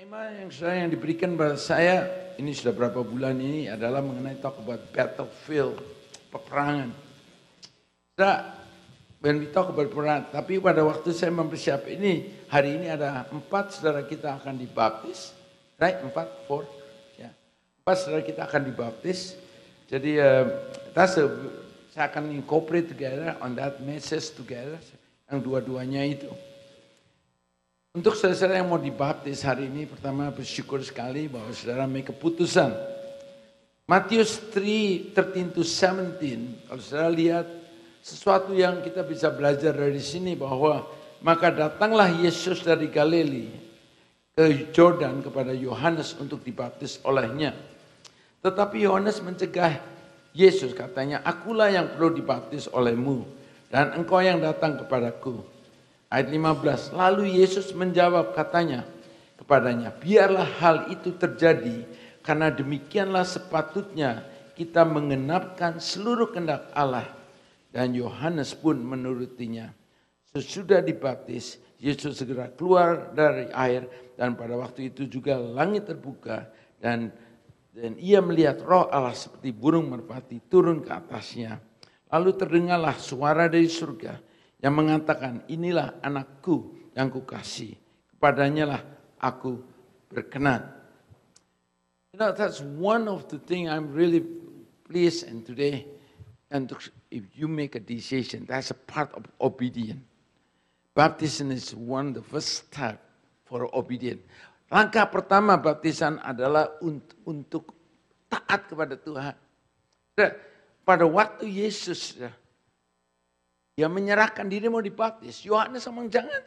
Tema yang diberikan pada saya ini sudah berapa bulan ini adalah mengenai talk about battlefield, peperangan. When we talk about peperangan, tapi pada waktu saya mempersiapkan ini, hari ini ada 4 saudara kita akan dibaptis, right? 4, ya. 4 saudara kita akan dibaptis. Jadi saya akan incorporate together on that message together, yang dua-duanya itu. Untuk saudara yang mau dibaptis hari ini, pertama bersyukur sekali bahwa saudara make keputusan. Matius 3:13-17, kalau saudara lihat sesuatu yang kita bisa belajar dari sini bahwa maka datanglah Yesus dari Galili ke Jordan kepada Yohanes untuk dibaptis olehnya. Tetapi Yohanes mencegah Yesus, katanya, akulah yang perlu dibaptis olehmu dan engkau yang datang kepadaku. Ayat 15, lalu Yesus menjawab katanya kepadanya, biarlah hal itu terjadi karena demikianlah sepatutnya kita mengenapkan seluruh kehendak Allah. Dan Yohanes pun menurutinya. Sesudah dibaptis, Yesus segera keluar dari air dan pada waktu itu juga langit terbuka dan ia melihat roh Allah seperti burung merpati turun ke atasnya. Lalu terdengarlah suara dari surga yang mengatakan, inilah anakku yang kukasihi, kepadanya lah aku berkenan. You know, that's one of the things I'm really pleased and today, and if you make a decision, that's a part of obedience. Baptism is the first step for obedience. Langkah pertama baptisan adalah untuk taat kepada Tuhan. Pada waktu Yesus dia menyerahkan diri mau dibaptis. Yohanes ngomong jangan.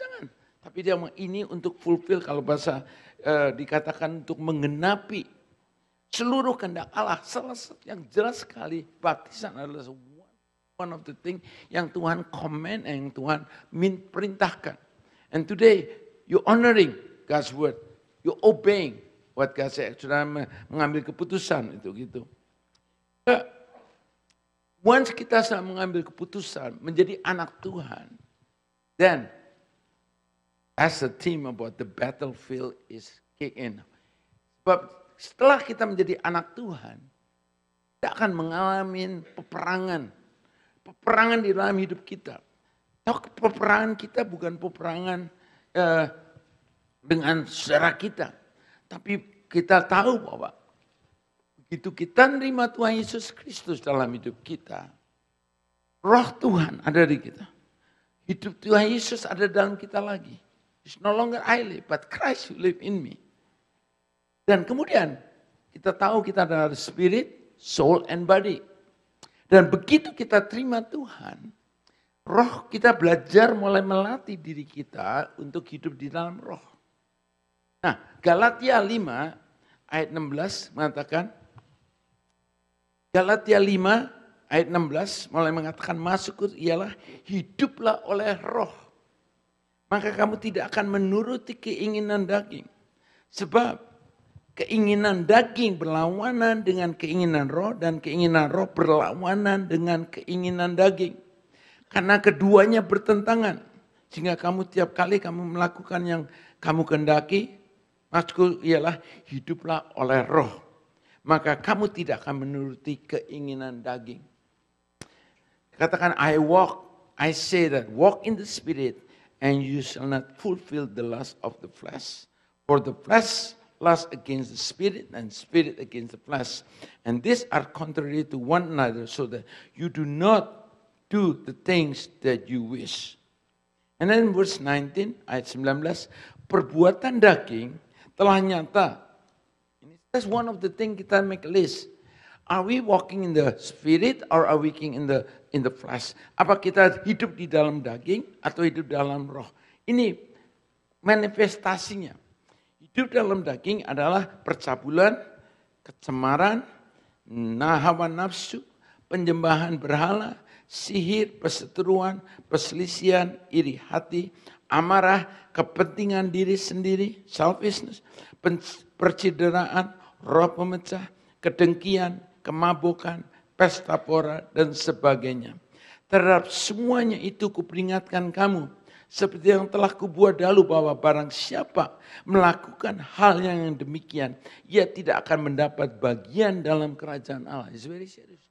Tapi dia ngomong ini untuk fulfill, kalau bahasa dikatakan untuk menggenapi seluruh kehendak Allah. Salah satu yang jelas sekali baptisan adalah one of the thing yang Tuhan command, yang Tuhan perintahkan. And today you honoring God's word. You obeying what God said. Sudah mengambil keputusan itu gitu. Once kita sudah mengambil keputusan menjadi anak Tuhan, then as a team about the battlefield is kick in. Sebab setelah kita menjadi anak Tuhan, kita akan mengalami peperangan di dalam hidup kita. Peperangan kita bukan peperangan dengan saudara kita, tapi kita tahu bahwa begitu kita menerima Tuhan Yesus Kristus dalam hidup kita, roh Tuhan ada di kita. Hidup Tuhan Yesus ada dalam kita lagi. It's no longer I live, but Christ who live in me. Dan kemudian kita tahu kita adalah spirit, soul, and body. Dan begitu kita terima Tuhan, roh kita belajar mulai melatih diri kita untuk hidup di dalam roh. Nah, Galatia 5 ayat 16 mengatakan, Galatia 5 ayat 16 mulai mengatakan masuk ialah hiduplah oleh roh. Maka kamu tidak akan menuruti keinginan daging. Sebab keinginan daging berlawanan dengan keinginan roh dan keinginan roh berlawanan dengan keinginan daging. Karena keduanya bertentangan. Sehingga kamu tiap kali kamu melakukan yang kamu kehendaki, masuk ialah hiduplah oleh roh. Maka kamu tidak akan menuruti keinginan daging. Katakan, I say that, walk in the spirit, and you shall not fulfill the lust of the flesh. For the flesh lusts against the spirit, and spirit against the flesh. And these are contrary to one another, so that you do not do the things that you wish. And then verse 19, ayat 19, perbuatan daging telah nyata. That's one of the things kita make a list. Are we walking in the spirit or are we walking in the flesh? Apa kita hidup di dalam daging atau hidup dalam roh? Ini manifestasinya. Hidup dalam daging adalah percabulan, kecemaran, hawa nafsu, penyembahan berhala, sihir, perseteruan, perselisihan, iri hati, amarah, kepentingan diri sendiri, selfishness, percideraan, roh pemecah, kedengkian, kemabukan, pesta pora, dan sebagainya. Terhadap semuanya itu kuperingatkan kamu, Seperti yang telah kubuat dahulu bahwa barang siapa melakukan hal yang demikian, ia tidak akan mendapat bagian dalam kerajaan Allah. It's very serious.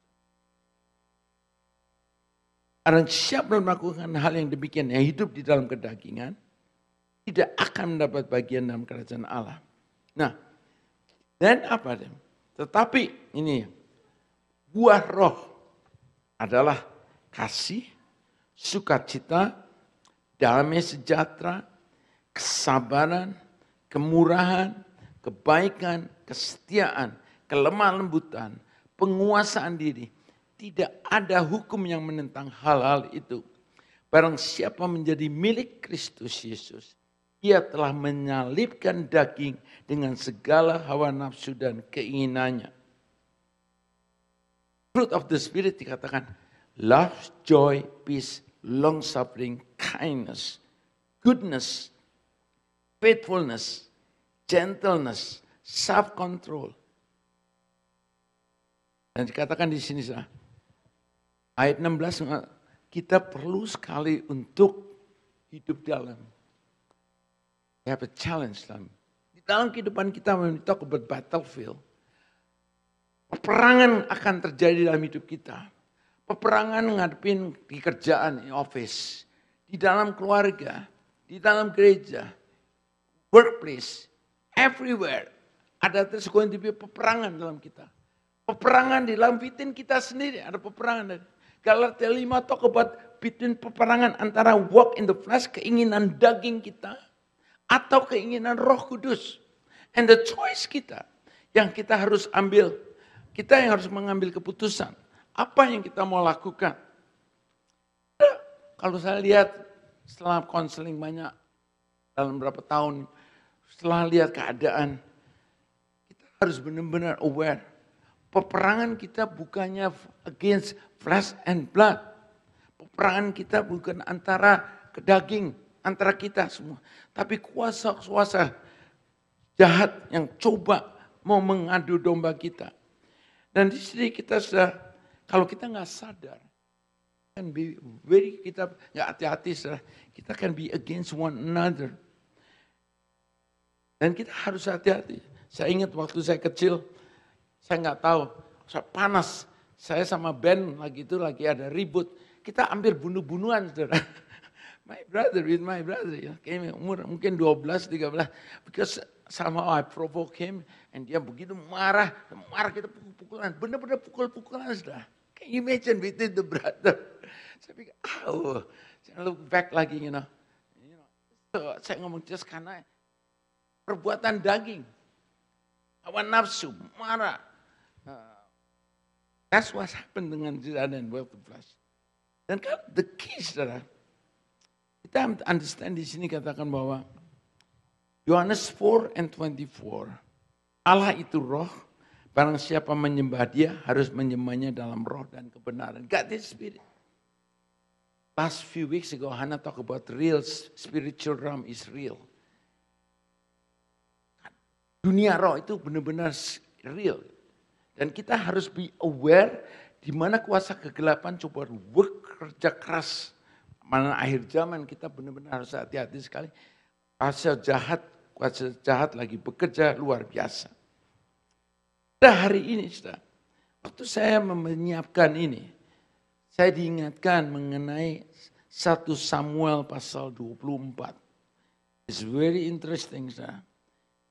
Barang siapa melakukan hal yang demikian, yang hidup di dalam kedagingan, tidak akan mendapat bagian dalam kerajaan Allah. Nah, dan apa? Tetapi ini, buah roh adalah kasih, sukacita, damai sejahtera, kesabaran, kemurahan, kebaikan, kesetiaan, kelemah lembutan, penguasaan diri. Tidak ada hukum yang menentang hal-hal itu. Barang siapa menjadi milik Kristus Yesus, ia telah menyalibkan daging dengan segala hawa nafsu dan keinginannya. Fruit of the Spirit dikatakan love, joy, peace, long suffering, kindness, goodness, faithfulness, gentleness, self-control. Dan dikatakan di sini, ayat 16, kita perlu sekali untuk hidup dalam. We have a challenge di dalam kehidupan kita, when we talk about battlefield. Peperangan akan terjadi dalam hidup kita. Peperangan ngadepin di kerjaan, di office, di dalam keluarga, di dalam gereja, workplace, everywhere. Ada terus going to be peperangan dalam kita. Peperangan di dalam bitin kita sendiri, ada peperangan. Galatia 5 talk about between peperangan antara walk in the flesh, keinginan daging kita, atau keinginan Roh Kudus. And the choice kita, yang kita harus ambil. Kita yang harus mengambil keputusan. Apa yang kita mau lakukan? Kalau saya lihat setelah konseling banyak dalam beberapa tahun, setelah lihat keadaan, kita harus benar-benar aware. Peperangan kita bukannya against flesh and blood. Peperangan kita bukan antara daging, antara kita semua. Tapi kuasa-kuasa jahat yang coba mau mengadu domba kita. Dan di sini kita sudah, kalau kita nggak sadar, kita nggak hati-hati, kita can be against one another. Dan kita harus hati-hati. Saya ingat waktu saya kecil, saya nggak tahu, panas. Saya sama Ben lagi ada ribut. Kita hampir bunuh-bunuhan, saudara. My brother, ya. Kayaknya umur mungkin 12, 13. Because somehow I provoke him, and dia begitu marah kita pukul-pukulan, benar-benar pukul-pukulan sudah. Can you imagine between the brother? Saya pikir, saya look back lagi, So, saya ngomong just karena perbuatan daging, hawa nafsu, marah. That's what happened dengan Zidane dan Wealth of Flesh. Dan kan the key, saudara, kita understand di sini katakan bahwa Yohanes 4:24, Allah itu roh, barang siapa menyembah dia harus menyembahnya dalam roh dan kebenaran. God is spirit. Last few weeks ago, Hannah talk about real spiritual realm is real. Dunia roh itu benar-benar real. Dan kita harus be aware di mana kuasa kegelapan coba bekerja keras. Mana akhir zaman kita benar-benar harus hati-hati sekali. Kuasa jahat lagi bekerja luar biasa. Pada hari ini, waktu saya menyiapkan ini, saya diingatkan mengenai 1 Samuel pasal 24. It's very interesting, saudara.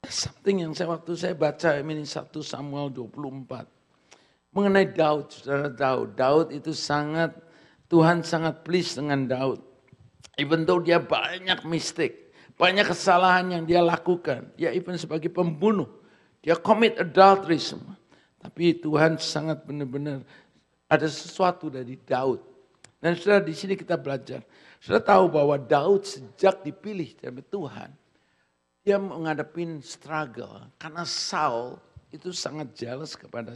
Something yang waktu saya baca ini 1 Samuel 24. Mengenai Daud, saudara Daud. Daud itu Tuhan sangat pleased dengan Daud. Even though dia banyak mistake, banyak kesalahan yang dia lakukan. Dia even sebagai pembunuh. Dia commit adultery semua. Tapi Tuhan sangat benar-benar ada sesuatu dari Daud. Dan saudara di sini kita belajar. Saudara tahu bahwa Daud sejak dipilih oleh Tuhan, dia menghadapi struggle. Karena Saul itu sangat jealous kepada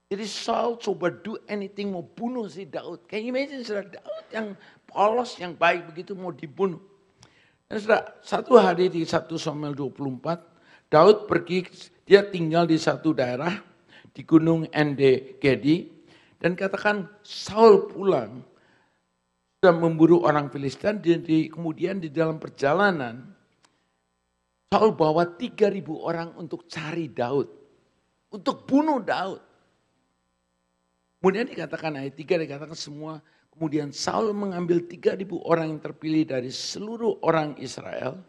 Jadi Saul coba do anything mau bunuh si Daud. Can you imagine saudara, Daud yang polos, yang baik begitu mau dibunuh. Dan saudara, satu hari di 1 Samuel 24, Daud pergi, dia tinggal di satu daerah di gunung En Gedi. Dan katakan Saul pulang. sudah memburu orang Filistin, kemudian di dalam perjalanan Saul bawa 3.000 orang untuk cari Daud, untuk bunuh Daud. Kemudian dikatakan ayat 3 dikatakan semua, kemudian Saul mengambil 3.000 orang yang terpilih dari seluruh orang Israel,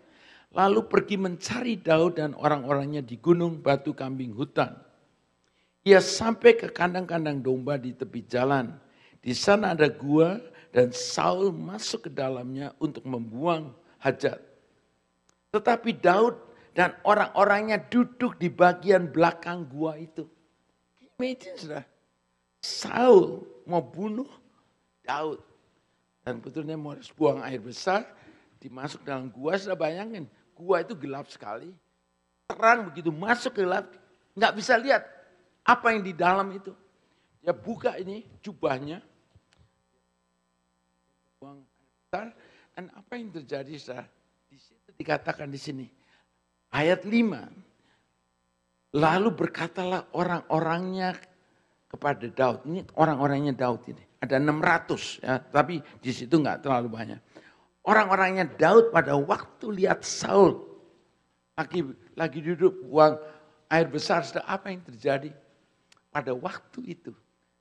lalu pergi mencari Daud dan orang-orangnya di gunung batu kambing hutan. Ia sampai ke kandang-kandang domba di tepi jalan. Di sana ada gua dan Saul masuk ke dalamnya untuk membuang hajat. Tetapi Daud dan orang-orangnya duduk di bagian belakang gua itu. Imagine sudah, Saul mau bunuh Daud. Dan betulnya mau buang air besar, dimasuk dalam gua, sudah bayangin. Gua itu gelap sekali, terang begitu, masuk gelap, nggak bisa lihat apa yang di dalam itu. Dia buka ini jubahnya, buang air besar, dan apa yang terjadi saudara? Di situ dikatakan di sini, ayat 5, lalu berkatalah orang-orangnya kepada Daud. Ini orang-orangnya Daud ini. Ada 600 ya, tapi di situ nggak terlalu banyak. Orang-orangnya Daud pada waktu lihat Saul lagi duduk buang air besar, apa yang terjadi? Pada waktu itu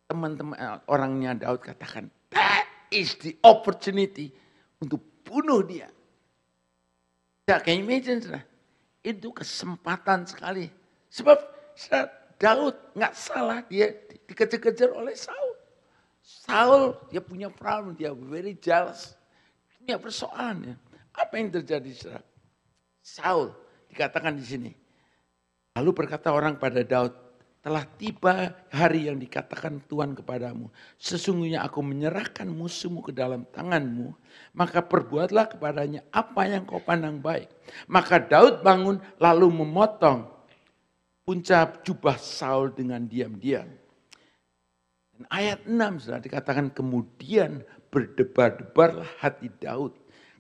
teman-teman orangnya Daud katakan, that is the opportunity untuk bunuh dia. Ya, can you imagine? Itu kesempatan sekali. Sebab Daud nggak salah, dia dikejar-kejar oleh Saul. Saul dia punya problem, dia very jealous. Punya persoalan ya. Apa yang terjadi saudara? Saul dikatakan di sini. Lalu berkata orang pada Daud, telah tiba hari yang dikatakan Tuhan kepadamu. Sesungguhnya aku menyerahkan musuhmu ke dalam tanganmu. Maka perbuatlah kepadanya apa yang kau pandang baik. Maka Daud bangun lalu memotong puncak jubah Saul dengan diam-diam. Dan ayat 6 sudah dikatakan kemudian berdebar-debarlah hati Daud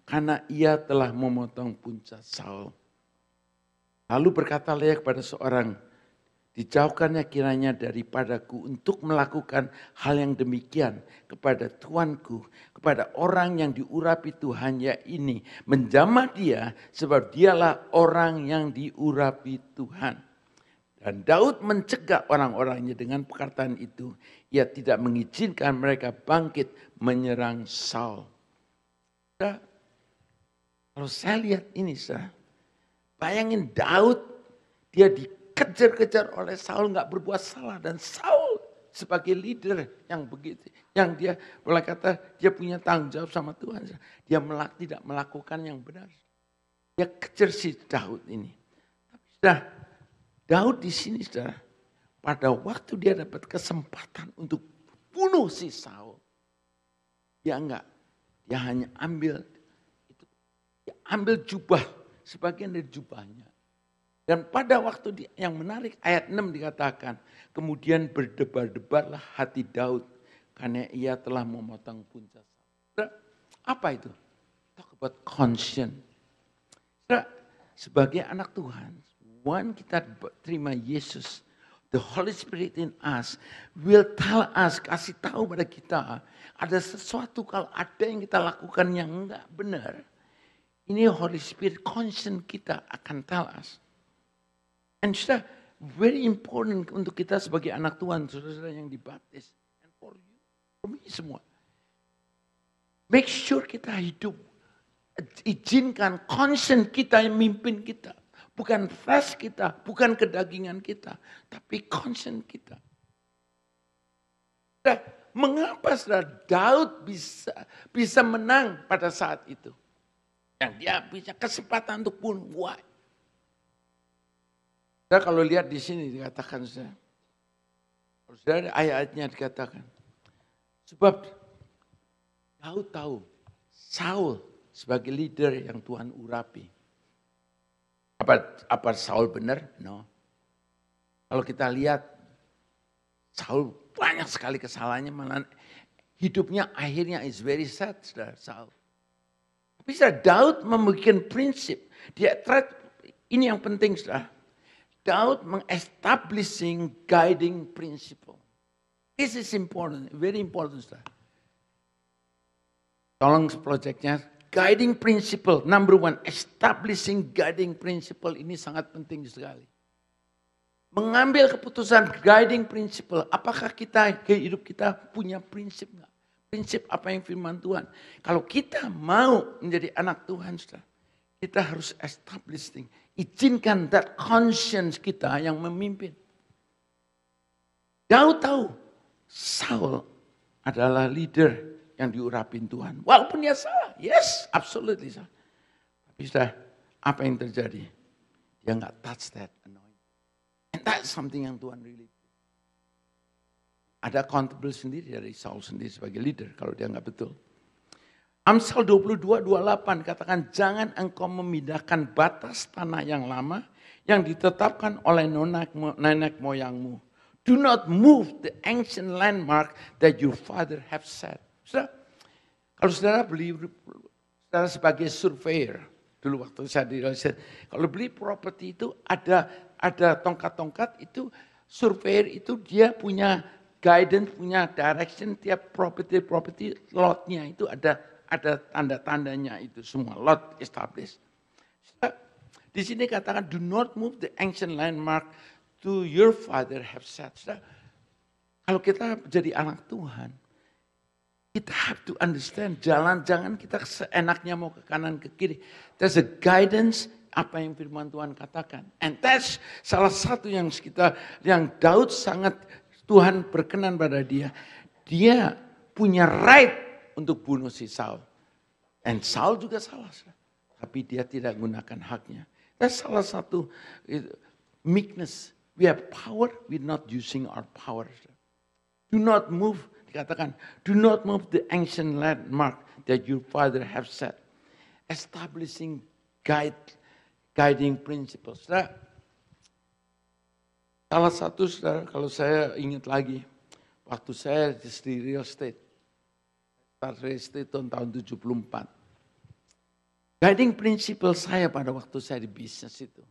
karena ia telah memotong puncak Saul. Lalu berkatalah ia kepada seorang, dijauhkannya kiranya daripadaku untuk melakukan hal yang demikian kepada Tuanku, kepada orang yang diurapi Tuhannya ini. Menjamah dia sebab dialah orang yang diurapi Tuhan. Dan Daud mencegah orang-orangnya dengan perkataan itu. Ia tidak mengizinkan mereka bangkit menyerang Saul. Kalau saya lihat ini, bayangin Daud, dia dikejar-kejar oleh Saul, nggak berbuat salah. Dan Saul sebagai leader yang begitu, yang dia boleh kata dia punya tanggung jawab sama Tuhan. Dia tidak melakukan yang benar. Dia kejar si Daud ini. Tapi Daud di sini saudara, pada waktu dia dapat kesempatan untuk bunuh si Saul, dia enggak, dia hanya ambil itu, dia ambil jubah, sebagian dari jubahnya. Dan pada waktu yang menarik ayat 6 dikatakan, kemudian berdebar-debarlah hati Daud karena ia telah memotong puncak Saul. Apa itu? Talk about conscience. Sebagai anak Tuhan, kita terima Yesus, the Holy Spirit in us will tell us, kasih tahu pada kita, ada sesuatu kalau ada yang kita lakukan yang enggak benar, ini Holy Spirit conscience kita akan tell us. And sudah very important untuk kita sebagai anak Tuhan, saudara-saudara yang dibaptis, and for you, for me semua. Make sure kita hidup, izinkan conscience kita yang mimpin kita. Bukan flesh kita, bukan kedagingan kita, tapi conscience kita. Nah, mengapa saudara Daud bisa menang pada saat itu? Yang dia punya kesempatan untuk bunuh. Why? Saudara kalau lihat di sini dikatakan, saudara ayat-ayatnya dikatakan, sebab Daud tahu Saul sebagai leader yang Tuhan urapi. Apa Saul benar? No. Kalau kita lihat, Saul banyak sekali kesalahannya, malah hidupnya akhirnya is very sad, Saul. Tapi Daud membuat prinsip. Ini yang penting, saudara. Daud meng-establishing guiding principle. This is important, very important, saudara. Tolong proyeknya. Guiding principle, number one, establishing guiding principle ini sangat penting sekali. Mengambil keputusan guiding principle, apakah hidup kita punya prinsip enggak? Prinsip apa yang firman Tuhan. Kalau kita mau menjadi anak Tuhan, saudara, kita harus establishing, izinkan that conscience kita yang memimpin. Kau tahu, Saul adalah leader yang diurapin Tuhan. Walaupun dia salah. Yes, absolutely salah. Tapi sudah, apa yang terjadi? Dia nggak touch that anointing. And that's something yang Tuhan really. Ada accountable sendiri dari Saul sendiri sebagai leader kalau dia nggak betul. Amsal 22:28 katakan, jangan engkau memindahkan batas tanah yang lama yang ditetapkan oleh nenek moyangmu. Do not move the ancient landmark that your father have set. Saudara, kalau saudara saudara sebagai surveyor, dulu waktu saya di Indonesia, kalau beli properti itu ada tongkat-tongkat itu, surveyor itu dia punya guidance, punya direction, tiap property lotnya itu ada tanda-tandanya itu semua, lot established. Di sini katakan, do not move the ancient landmark to your father have set. Kalau kita jadi anak Tuhan, kita have to understand, jangan kita seenaknya mau ke kanan ke kiri. There's a guidance apa yang firman Tuhan katakan. And that's salah satu yang Daud sangat Tuhan berkenan pada dia. Dia punya right untuk bunuh si Saul. And Saul juga salah. Tapi dia tidak gunakan haknya. That's salah satu meekness. We have power, we're not using our power. Do not move. Dikatakan, do not move the ancient landmark that your father have set. Establishing guiding principles. Salah satu, saudara, kalau saya ingat lagi, waktu saya di real estate, start real estate tahun 74. Guiding principle saya pada waktu saya di bisnis itu.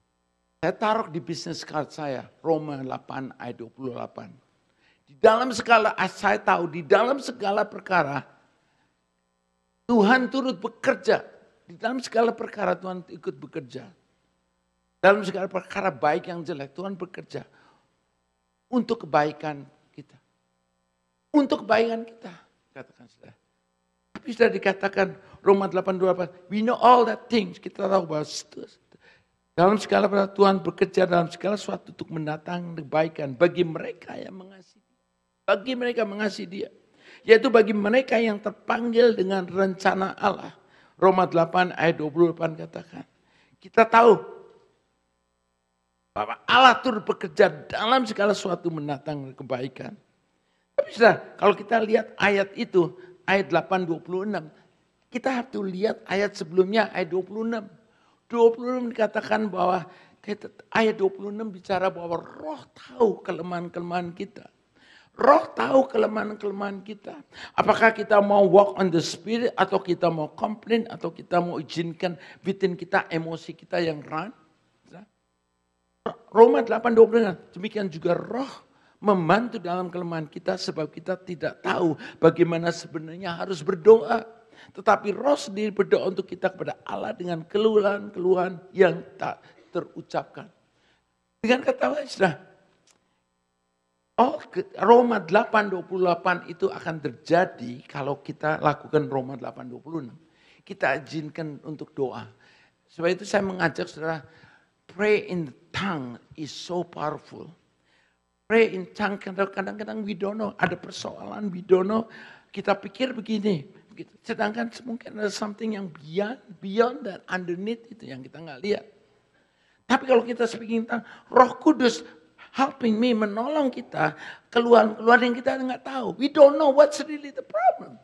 Saya taruh di business card saya, Roma 8 ayat 28. Di dalam segala, saya tahu di dalam segala perkara, Tuhan turut bekerja. Di dalam segala perkara Tuhan ikut bekerja. Dalam segala perkara baik yang jelek, Tuhan bekerja. Untuk kebaikan kita. Untuk kebaikan kita. Katakan saudara. Tapi sudah dikatakan Roma 8:28, we know all that things. Kita tahu bahwa dalam segala perkara Tuhan bekerja dalam segala sesuatu untuk mendatangkan kebaikan bagi mereka yang mengasihi. Bagi mereka mengasihi dia. Yaitu bagi mereka yang terpanggil dengan rencana Allah. Roma 8 ayat 28 katakan. Kita tahu bahwa Allah turut bekerja dalam segala sesuatu mendatangkan kebaikan. Tapi sudah, kalau kita lihat ayat itu, ayat 8:26. Kita harus lihat ayat sebelumnya, ayat 26. 26 dikatakan bahwa, ayat 26 bicara bahwa Roh tahu kelemahan-kelemahan kita. Roh tahu kelemahan-kelemahan kita. Apakah kita mau walk on the spirit atau kita mau komplain atau kita mau izinkan within kita emosi kita yang run. Roma 8:20 demikian juga Roh membantu dalam kelemahan kita sebab kita tidak tahu bagaimana sebenarnya harus berdoa. Tetapi Roh sendiri berdoa untuk kita kepada Allah dengan keluhan-keluhan yang tak terucapkan. Dengan kata lain, sudah. Roma 8:28 itu akan terjadi kalau kita lakukan Roma 8:26. Kita izinkan untuk doa. Sebab itu saya mengajak saudara, pray in the tongue is so powerful. Pray in tongue, kadang-kadang we don't know, ada persoalan, we don't know. Kita pikir begini, sedangkan mungkin ada something yang beyond that, underneath itu yang kita nggak lihat. Tapi kalau kita speaking tongue, Roh Kudus helping me, menolong kita, keluhan-keluhan yang kita nggak tahu. We don't know what's really the problem.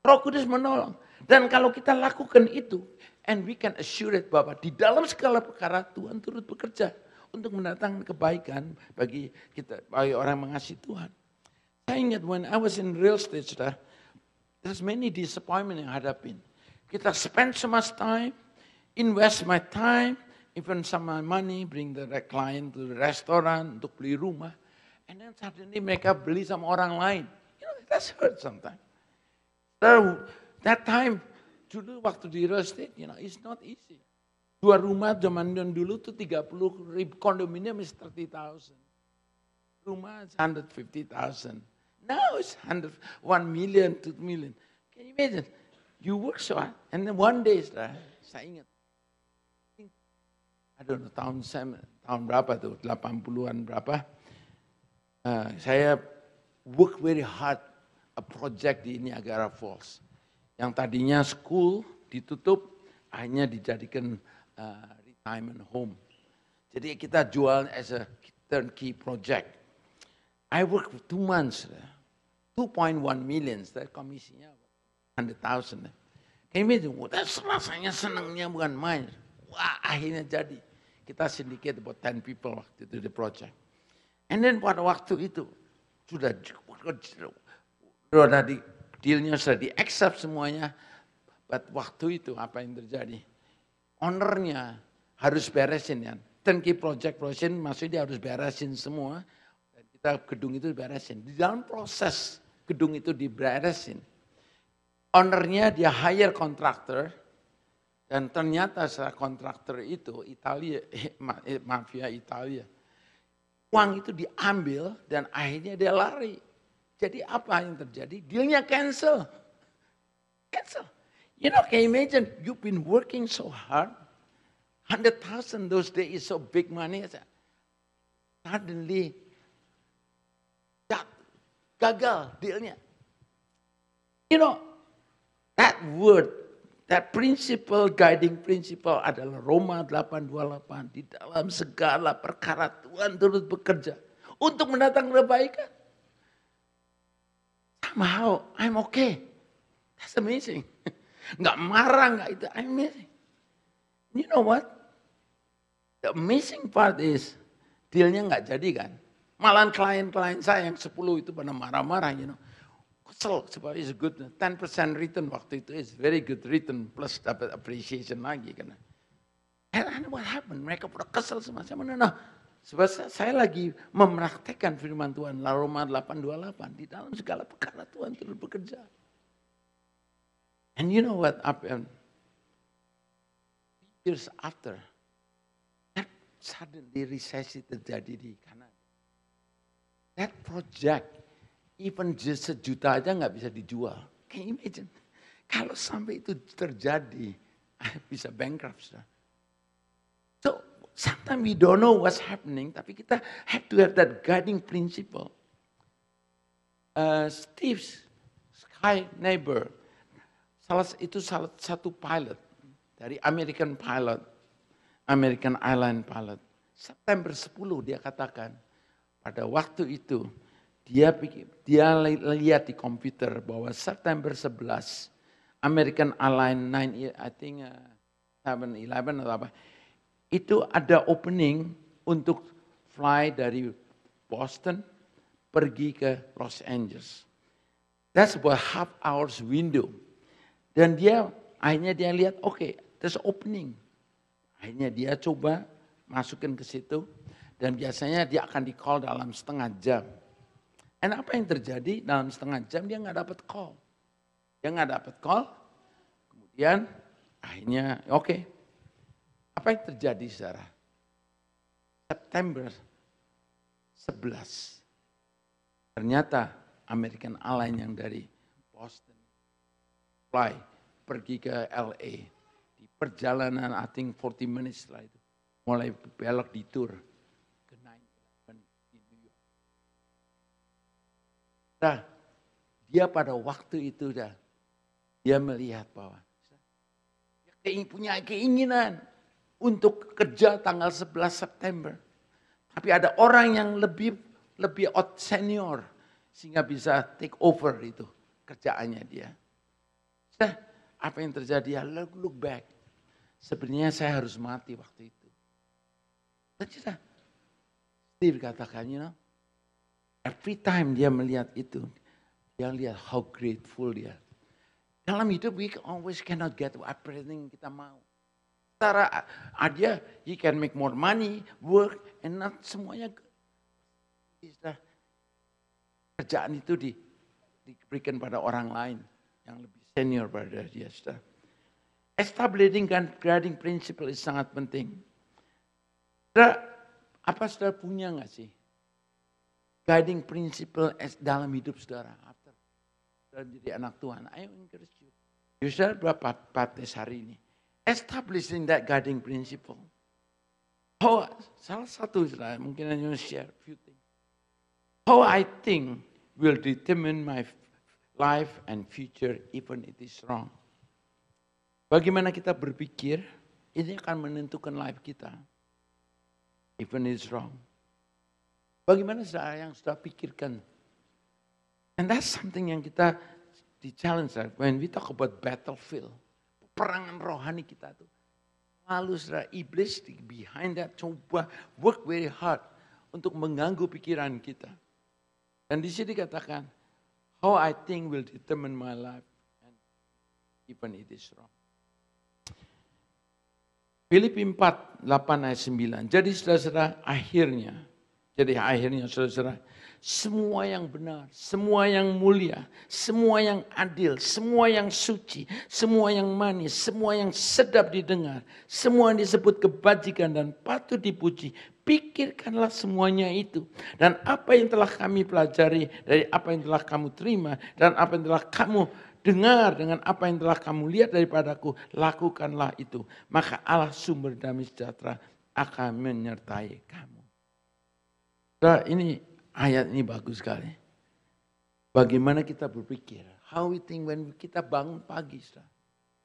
Roh Kudus menolong. Dan kalau kita lakukan itu, and we can assure it bahwa di dalam segala perkara Tuhan turut bekerja untuk mendatangkan kebaikan bagi kita, bagi orang yang mengasihi Tuhan. Saya ingat when I was in real estate, there's many disappointment yang hadapin. Kita spend so much time, invest my time, even some of my money, bring the client to the restaurant untuk beli rumah. And then suddenly mereka beli sama orang lain. You know, that's hurt sometimes. That time, dulu waktu di real estate, it's not easy. Dua rumah zaman dulu tuh 30.000, kondominium is 30,000. Rumah is 150,000. Now it's 1 million, 2 million. Can you imagine? You work so hard, and then one day, saya ingat, I don't know, tahun berapa tuh, 80-an berapa, saya work very hard, a project di Niagara Falls. Yang tadinya school ditutup, akhirnya dijadikan retirement home. Jadi kita jual as a turnkey project. I work for 2 months, 2.1 million, komisinya 100,000. Can you imagine? Rasanya senangnya bukan main. Wah, akhirnya jadi. Kita syndicate about 10 people waktu itu di project. And then pada waktu itu, sudah di dealnya sudah di-accept semuanya. But waktu itu apa yang terjadi? Ownernya harus beresin ya. Turnkey project maksudnya dia harus beresin semua. Dan kita gedung itu beresin. Di dalam proses gedung itu diberesin. Ownernya dia hire kontraktor. Dan ternyata setelah kontraktor itu mafia Italia. Uang itu diambil dan akhirnya dia lari. Jadi apa yang terjadi? Dealnya cancel. Cancel. Can you imagine? You've been working so hard. 100,000 those days is so big money. Suddenly, gagal dealnya. That word, that principle, guiding principle adalah Roma 8:28. Di dalam segala perkara Tuhan turut bekerja untuk mendatangkan kebaikan. Somehow, I'm okay. That's amazing. Nggak marah, nggak itu, I'm amazing. You know what? The amazing part is, dealnya nggak jadi kan. Malahan klien-klien saya yang 10 itu pada marah-marah, Kesel, sebab it's good. 10% return waktu itu is very good return, plus dapat appreciation lagi. Kan. And what happened? Mereka pada kesel semua. Saya mana? Sebab saya lagi mempraktekkan firman Tuhan, Roma 8:28. Di dalam segala perkara Tuhan terus bekerja. And you know what happened? Years after, that suddenly resesi terjadi di Kanada. That project, even just 1 juta aja nggak bisa dijual. Can you imagine? Kalau sampai itu terjadi, bisa bankrupt. So, sometimes we don't know what's happening, tapi kita have to have that guiding principle. Steve Schneeberger, salah satu pilot dari American Airline pilot. September 10 dia katakan, pada waktu itu dia lihat di komputer bahwa September 11 American Airline 711 atau apa, itu ada opening untuk fly dari Boston pergi ke Los Angeles. That's about half hours window. Dan akhirnya dia lihat, okay, there's opening. Akhirnya dia coba masukin ke situ. Dan biasanya dia akan di-call dalam setengah jam. Dan apa yang terjadi? Dalam setengah jam dia nggak dapat call. Dia nggak dapat call. Kemudian akhirnya, okay. Apa yang terjadi, saudara? September 11. Ternyata American Airlines yang dari Boston fly pergi ke LA. Di perjalanan I think 40 minutes setelah itu. Mulai belok di tour ke 9/11 di New York. Nah, dia pada waktu itu dia melihat bahwa dia punya keinginan untuk kerja tanggal 11 September. Tapi ada orang yang lebih senior sehingga bisa take over itu kerjaannya dia. Nah, apa yang terjadi? Look back. Sebenarnya saya harus mati waktu itu. Dan Steve katakan, every time dia melihat itu, dia lihat how grateful dia. Dalam hidup we always cannot get everything kita mau. Secara dia, he can make more money, work, and not semuanya. Kerjaan itu diberikan pada orang lain. yang lebih senior pada dia, saudara. Establishing guiding principle itu sangat penting. Saudara, apa saudara punya nggak sih guiding principle dalam hidup saudara? After saudara jadi anak Tuhan, I encourage you. Saudara berapa baptis hari ini? Establishing that guiding principle. Oh, salah satu saudara, mungkin hanya share a few things. How I think will determine my life and future even it is wrong. Bagaimana kita berpikir, ini akan menentukan life kita. Even it is wrong. Bagaimana saudara yang sudah pikirkan. And that's something yang kita di-challenge. When we talk about battlefield, peperangan rohani kita tuh. Lalu saudara, iblis behind that coba work very hard untuk mengganggu pikiran kita. Dan di sini dikatakan, how I think will determine my life and even it is wrong. Filipi 4, 8 ayat 9. Jadi saudara-saudara akhirnya saudara-saudara, semua yang benar, semua yang mulia, semua yang adil, semua yang suci, semua yang manis, semua yang sedap didengar, semua yang disebut kebajikan dan patut dipuji, pikirkanlah semuanya itu. Dan apa yang telah kami pelajari, dari apa yang telah kamu terima, dan apa yang telah kamu dengar dengan apa yang telah kamu lihat daripadaku, lakukanlah itu. Maka Allah sumber damai sejahtera akan menyertai kamu. Nah, ini ayat ini bagus sekali. Bagaimana kita berpikir? How we think when kita bangun pagi.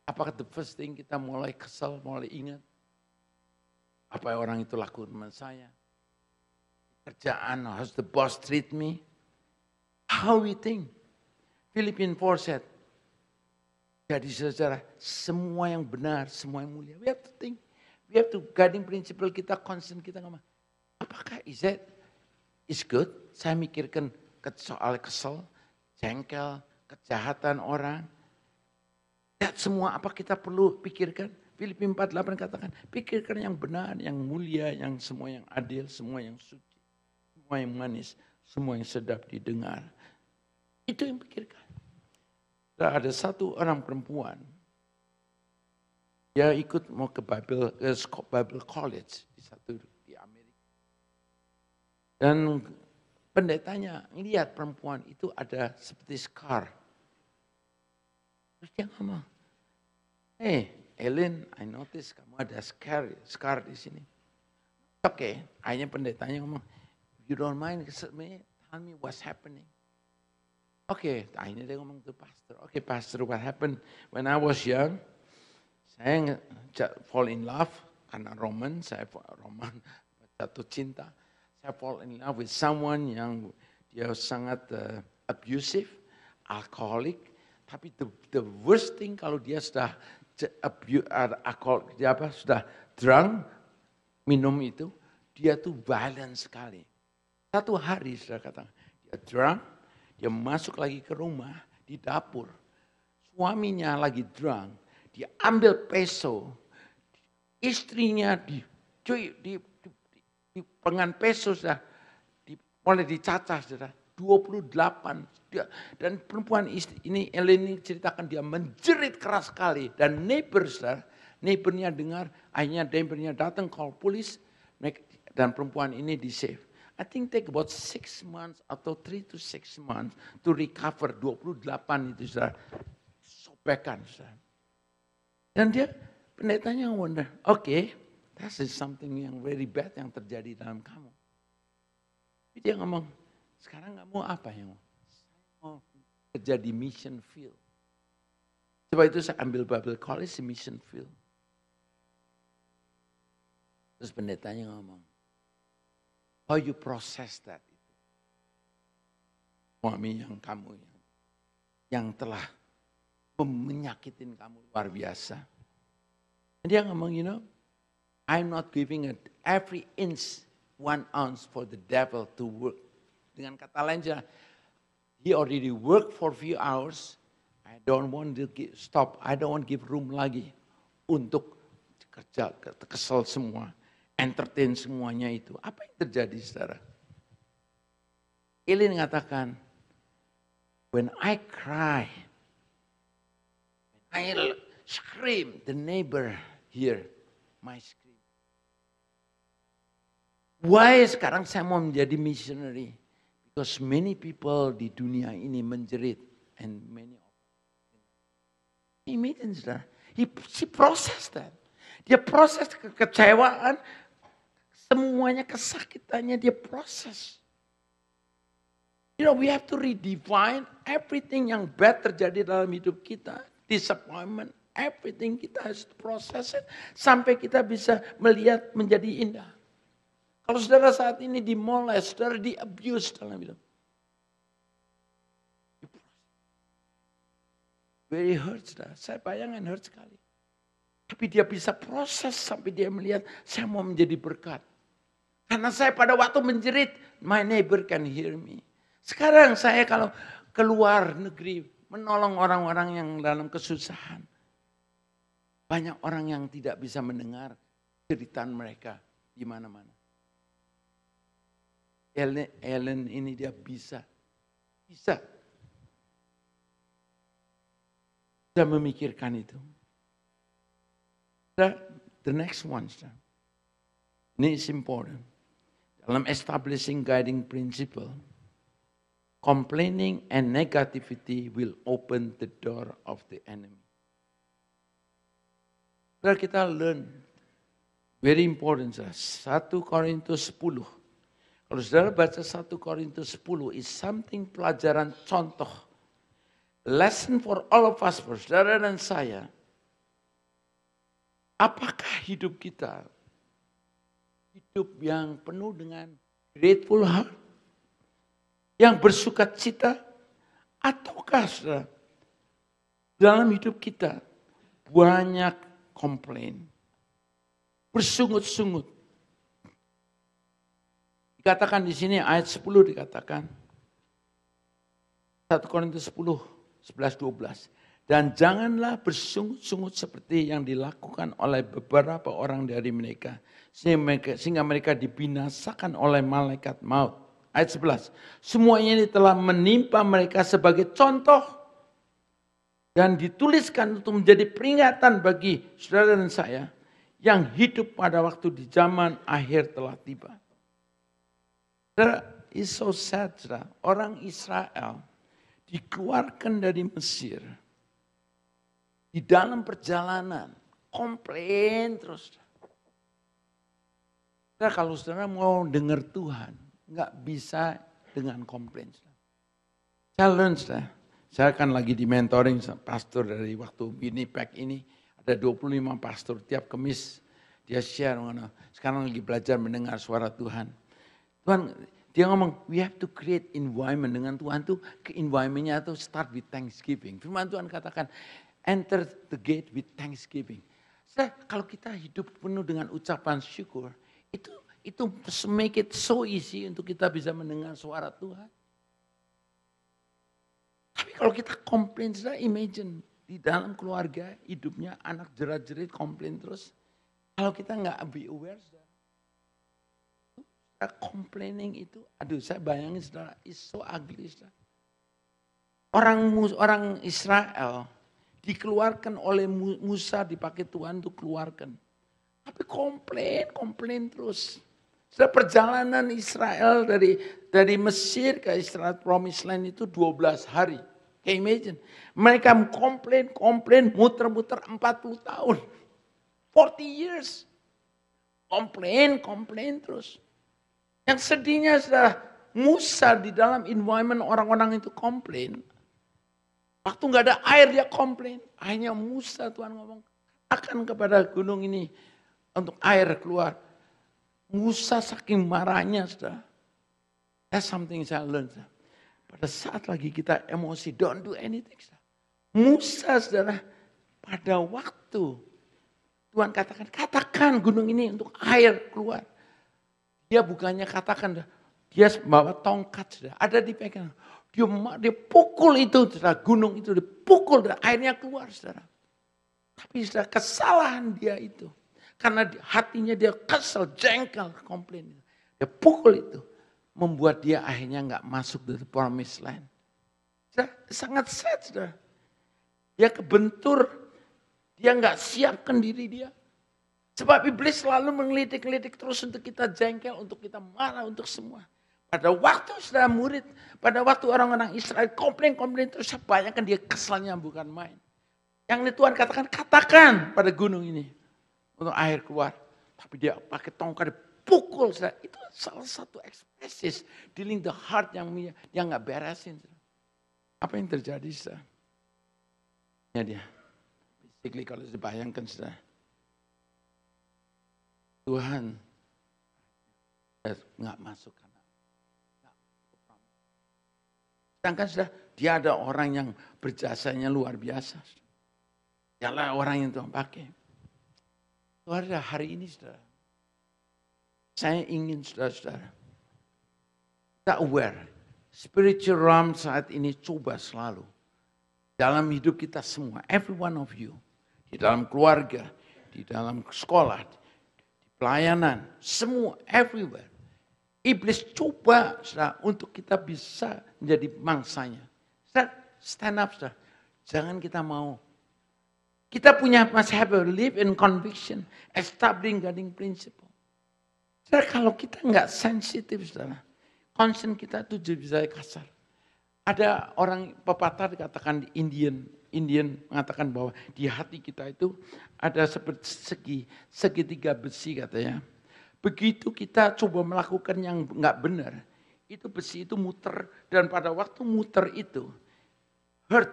Apakah the first thing kita mulai kesal, mulai ingat? Apa yang orang itu lakukan dengan saya? Kerjaan, how's the boss treat me? How we think? Philippians 4 said, jadi saudara, semua yang benar, semua yang mulia. We have to think. We have to guiding principle kita, concern kita ngomong. Apakah is good? Saya mikirkan soal kesel, jengkel, kejahatan orang. Dat semua apa kita perlu pikirkan? Filipi 4:8 katakan, pikirkan yang benar, yang mulia, yang semua yang adil, semua yang suci, semua yang manis, semua yang sedap didengar. Itu yang pikirkan. Dan ada satu orang perempuan, dia ikut mau ke Bible College di Amerika. Dan pendetanya lihat perempuan itu ada seperti scar. Terus dia ngomong, hey Ellen, I notice kamu ada scar di sini. Oke, akhirnya pendetanya ngomong, you don't mind, tell me what's happening. Oke, akhirnya dia ngomong ke pastor. Oke, pastor, what happened when I was young? Saya fall in love karena Roman jatuh cinta. Saya fall in love with someone yang dia sangat abusive, alkoholik. Tapi the worst thing kalau dia sudah sudah drunk, minum itu, dia tuh violent sekali. Satu hari sudah kata, dia drunk, dia masuk lagi ke rumah, di dapur. Suaminya lagi drunk, dia ambil peso. Istrinya di pengan peso sudah mulai dicacah sudah 28. Dan perempuan ini Ellen ceritakan dia menjerit keras sekali. Dan neighbornya dengar, akhirnya neighbornya datang call police dan perempuan ini di save. I think take about 6 months atau 3 to 6 months to recover 28 itu sudah sobekan. Dan dia pendetanya wonder, okay, that is something yang very bad yang terjadi dalam kamu. Tapi dia ngomong, sekarang kamu apa yang saya mau kerja di mission field. Sebab itu saya ambil Bible College di mission field. Terus pendetanya ngomong, how you process that? Suami yang kamu yang telah menyakitin kamu luar biasa. Dan dia ngomong, you know, I'm not giving every inch 1 ounce for the devil to work. Dengan kata lain, he already worked for a few hours. I don't want to stop. I don't want to give room lagi untuk kerja kesel semua. Entertain semuanya itu. Apa yang terjadi, saudara? Ellen mengatakan, when I cry, I scream, the neighbor hear my scream. Why sekarang saya mau menjadi missionary? Because many people di dunia ini menjerit and many of imagine that. She process that. Dia proses kekecewaan, semuanya kesakitannya dia proses. You know, we have to redefine everything yang bad terjadi dalam hidup kita. Disappointment, everything kita harus proses it. Sampai kita bisa melihat menjadi indah. Kalau saudara saat ini dimolest, saudara di-abuse dalam hidup. Very hurt, saudara. Saya bayangkan hurt sekali. Tapi dia bisa proses sampai dia melihat, saya mau menjadi berkat. Karena saya pada waktu menjerit, my neighbor can hear me. Sekarang saya kalau keluar negeri, menolong orang-orang yang dalam kesusahan. Banyak orang yang tidak bisa mendengar ceritaan mereka di mana-mana. Ellen ini dia bisa memikirkan itu. The next one, ini is important. Dalam establishing guiding principle, complaining and negativity will open the door of the enemy. Saudara, kita learn, very important, 1 Korintus 10. Kalau saudara baca 1 Korintus 10, is something pelajaran contoh. Lesson for all of us, for saudara dan saya. Apakah hidup kita hidup yang penuh dengan grateful heart? Yang bersuka cita? Ataukah saudara, dalam hidup kita banyak komplain? Bersungut-sungut. Dikatakan di sini ayat 10 dikatakan. 1 Korintus 10, 11, 12. Dan janganlah bersungut-sungut seperti yang dilakukan oleh beberapa orang dari mereka. Sehingga mereka dibinasakan oleh malaikat maut. Ayat 11. Semuanya ini telah menimpa mereka sebagai contoh. Dan dituliskan untuk menjadi peringatan bagi saudara dan saya. Yang hidup pada waktu di zaman akhir telah tiba. It's so sad, saudara. Orang Israel dikeluarkan dari Mesir. Di dalam perjalanan, komplain terus. Saudara, kalau saudara mau dengar Tuhan, nggak bisa dengan komplain. Challenge, saudara. Saya kan lagi di mentoring pastor dari waktu Winnipeg ini. Ada 25 pastor, tiap Kamis dia share. Sekarang lagi belajar mendengar suara Tuhan. Tuhan, dia ngomong, we have to create environment dengan Tuhan tuh, environmentnya tuh start with thanksgiving. Firman Tuhan katakan, enter the gate with thanksgiving. Kalau kita hidup penuh dengan ucapan syukur, itu make it so easy untuk kita bisa mendengar suara Tuhan. Tapi kalau kita komplain, saudara imagine di dalam keluarga hidupnya anak jerat-jerit komplain terus. Kalau kita nggak be aware, saudara. Complaining itu, aduh saya bayangin saudara, is so ugly saudara. Orang Israel dikeluarkan oleh Musa, dipakai Tuhan untuk keluarkan. Tapi komplain terus. Sudah perjalanan Israel dari Mesir ke Israel Promised Land itu 12 hari. Can you imagine? Mereka komplain, muter-muter 40 tahun. 40 years. Komplain terus. Yang sedihnya sudah Musa di dalam environment orang-orang itu komplain. Waktu nggak ada air dia komplain. Akhirnya Musa Tuhan ngomong, katakan kepada gunung ini untuk air keluar. Musa saking marahnya sudah. That's something saya learn. Pada saat lagi kita emosi, don't do anything. Musa saudara, pada waktu Tuhan katakan gunung ini untuk air keluar. Dia bukannya katakan, dia bawa tongkat, saudara. Ada di pegang. Dia pukul itu, saudara. Gunung itu dipukul, dan airnya keluar, saudara. Tapi saudara, kesalahan dia itu. Karena hatinya dia kesel, jengkel, komplain. Dia pukul itu. Membuat dia akhirnya nggak masuk ke Promised Land. Saudara, sangat sad, saudara. Dia kebentur Dia nggak siapkan diri dia. Sebab iblis selalu menggelidik-gelidik terus untuk kita jengkel, untuk kita marah, untuk semua. Pada waktu sudah murid, pada waktu orang-orang Israel komplain terus bayangkan dia kesalnya bukan main. Yang ini Tuhan katakan pada gunung ini untuk air keluar. Tapi dia pakai tongkat pukul. Itu salah satu ekspresi dealing the heart yang nggak beresin. Apa yang terjadi? Ya dia. Basically kalau dibayangkan sudah. Tuhan nggak masuk karena sedangkan sudah dia ada orang yang berjasanya luar biasa. Dialah orang yang Tuhan pakai. Saudara, hari ini saudara, saya ingin saudara-saudara kita aware spiritual realm saat ini coba selalu dalam hidup kita semua, every one of you, di dalam keluarga, di dalam sekolah, pelayanan, semua, everywhere. Iblis coba untuk kita bisa menjadi mangsanya. Stand up, saudara. Jangan kita mau. Kita must have a live in conviction, establishing guiding principle. Saudara, kalau kita nggak sensitif, saudara, concern kita itu bisa kasar. Ada orang pepatah dikatakan di Indian mengatakan bahwa di hati kita itu ada seperti segitiga besi katanya. Begitu kita coba melakukan yang nggak benar, itu besi itu muter dan pada waktu muter itu hurt,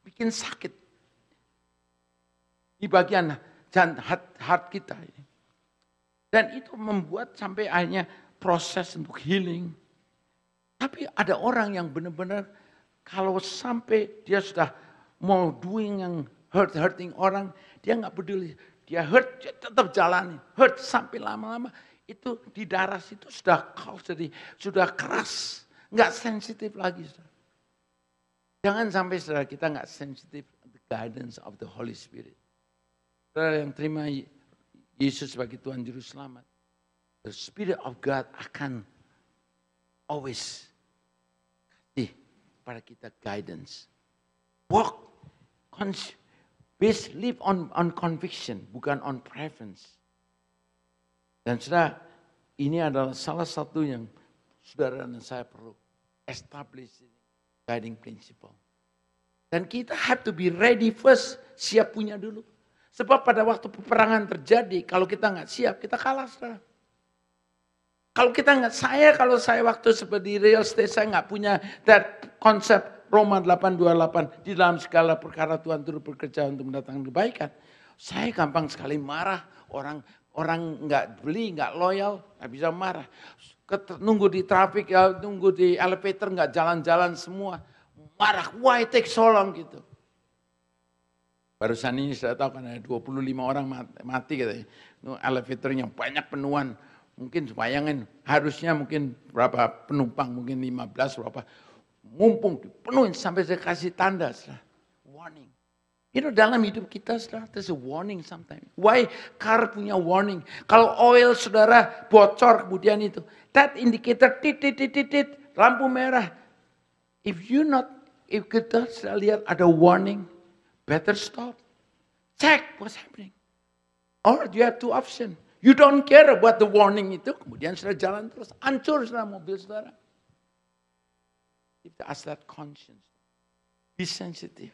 bikin sakit di bagian heart kita. Dan itu membuat sampai akhirnya proses untuk healing. Tapi ada orang yang benar-benar kalau sampai dia sudah mau doing yang hurting orang, dia nggak peduli. Dia hurt, dia tetap jalani. Hurt sampai lama-lama itu di darah situ sudah keras. Nggak sensitif lagi. Saudara. Jangan sampai saudara kita nggak sensitif the guidance of the Holy Spirit. Saudara yang terima Yesus sebagai Tuhan Juru Selamat. The Spirit of God akan always kasih pada kita guidance. Walk, live on conviction, bukan on preference. Dan saudara, ini adalah salah satu yang saudara dan saya perlu establish guiding principle. Dan kita have to be ready first, siap punya dulu. Sebab pada waktu peperangan terjadi, kalau kita nggak siap, kita kalah, saudara. Kalau saya waktu seperti real estate, saya nggak punya that konsep Roma 8:28, di dalam segala perkara Tuhan turut bekerja untuk mendatangkan kebaikan. Saya gampang sekali marah, orang nggak beli, nggak loyal, nggak bisa marah. Nunggu di traffic, ya, nunggu di elevator, nggak jalan-jalan semua. Marah, why take so long gitu. Barusan ini saya tahu kan ada 25 orang mati katanya. Elevatornya banyak penuhan. Mungkin bayangin, harusnya mungkin berapa penumpang, mungkin 15 berapa. Mumpung dipenuhin sampai saya kasih tanda, saudara. Warning. Dalam hidup kita, saudara, there's a warning sometimes. Why car punya warning? Kalau oil, saudara, bocor kemudian itu. That indicator, titit, lampu merah. If kita lihat ada warning, better stop. Check what's happening. Or you have two options. You don't care about the warning itu, kemudian saudara jalan terus. Hancur, saudara, mobil saudara. Kita ask that conscience. Be sensitive.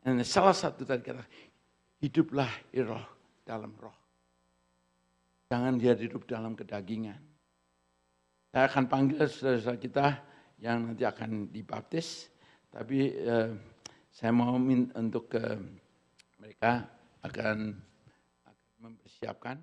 Dan salah satu tadi kata, hiduplah dalam roh. Jangan dia hidup dalam kedagingan. Saya akan panggil saudara-saudara kita yang nanti akan dibaptis. Tapi saya mau minta untuk mereka akan mempersiapkan.